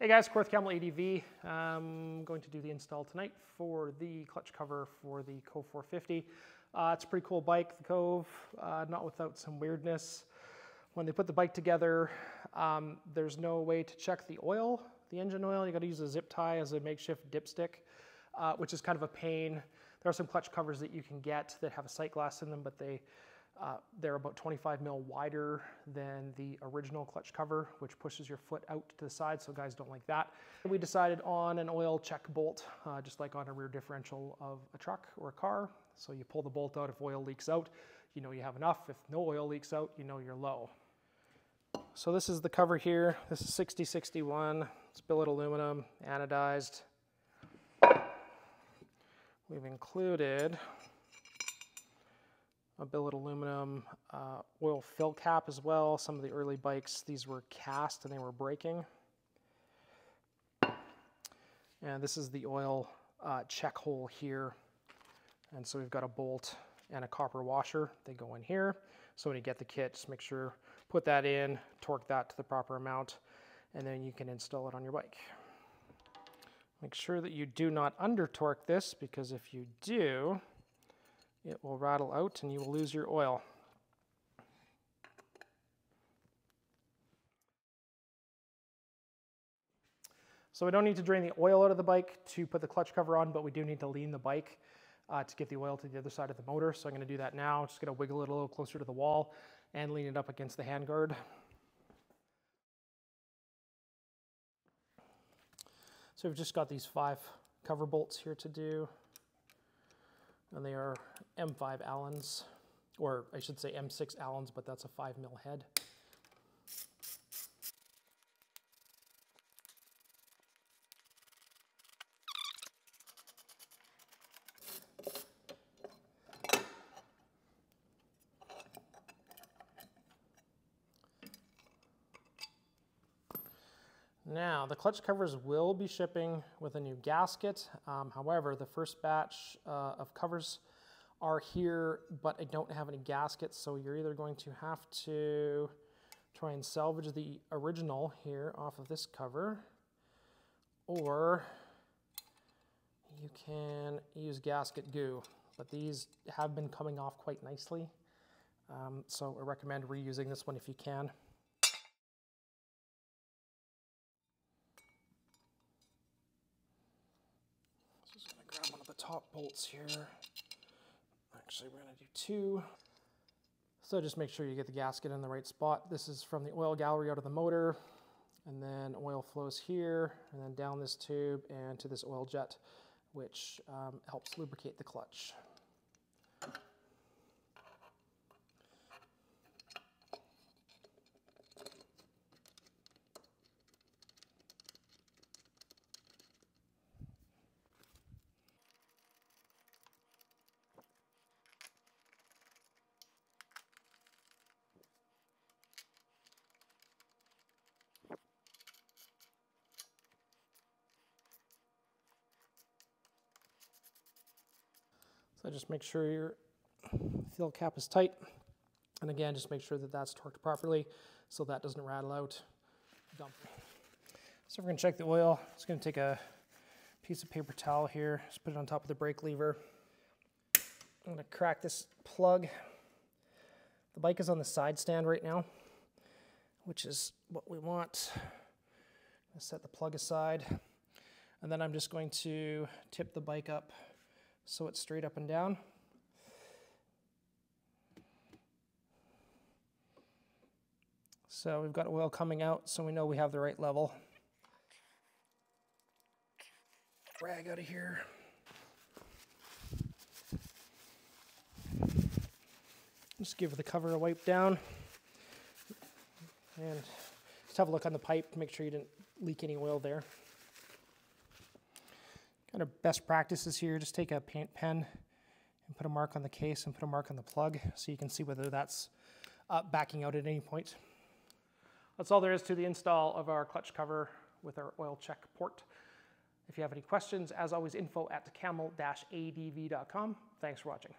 Hey guys, Kove Camel ADV. I'm going to do the install tonight for the clutch cover for the Kove 450. It's a pretty cool bike, the Kove, not without some weirdness. When they put the bike together, there's no way to check the oil, the engine oil. You got to use a zip tie as a makeshift dipstick, which is kind of a pain. There are some clutch covers that you can get that have a sight glass in them, but they're about 25 mil wider than the original clutch cover, which pushes your foot out to the side, so guys don't like that. We decided on an oil check bolt, just like on a rear differential of a truck or a car. So you pull the bolt out. If oil leaks out, you know you have enough. If no oil leaks out, you know you're low. So this is the cover here. This is 6061. It's billet aluminum, anodized. We've included a billet aluminum oil fill cap as well. Some of the early bikes, these were cast and they were breaking. And this is the oil check hole here. And so we've got a bolt and a copper washer. They go in here. So when you get the kit, just make sure, put that in, torque that to the proper amount, and then you can install it on your bike. Make sure that you do not under torque this, because if you do, it will rattle out and you will lose your oil. So we don't need to drain the oil out of the bike to put the clutch cover on, but we do need to lean the bike to get the oil to the other side of the motor. So I'm going to do that now. Just going to wiggle it a little closer to the wall and lean it up against the handguard. So we've just got these 5 cover bolts here to do. And they are M5 Allens, or I should say M6 Allens, but that's a 5 mil head. Now, the clutch covers will be shipping with a new gasket. However, the first batch of covers are here, but I don't have any gaskets, so you're either going to have to try and salvage the original here off of this cover, or you can use gasket goo, but these have been coming off quite nicely, so I recommend reusing this one if you can. Grab one of the top bolts here. Actually, we're going to do 2. So just make sure you get the gasket in the right spot. This is from the oil gallery out of the motor, and then oil flows here, and then down this tube and to this oil jet, which helps lubricate the clutch. So just make sure your fill cap is tight. And again, just make sure that that's torqued properly so that doesn't rattle out. Dump. So we're going to check the oil. Just going to take a piece of paper towel here, just put it on top of the brake lever. I'm going to crack this plug. The bike is on the side stand right now, which is what we want. I'm going to set the plug aside. And then I'm just going to tip the bike up so it's straight up and down. So we've got oil coming out, so we know we have the right level. Rag out of here. Just give the cover a wipe down. And just have a look on the pipe, make sure you didn't leak any oil there. Kind of best practices here, just take a paint pen and put a mark on the case and put a mark on the plug so you can see whether that's backing out at any point. That's all there is to the install of our clutch cover with our oil check port. If you have any questions, as always, info@camel-adv.com. Thanks for watching.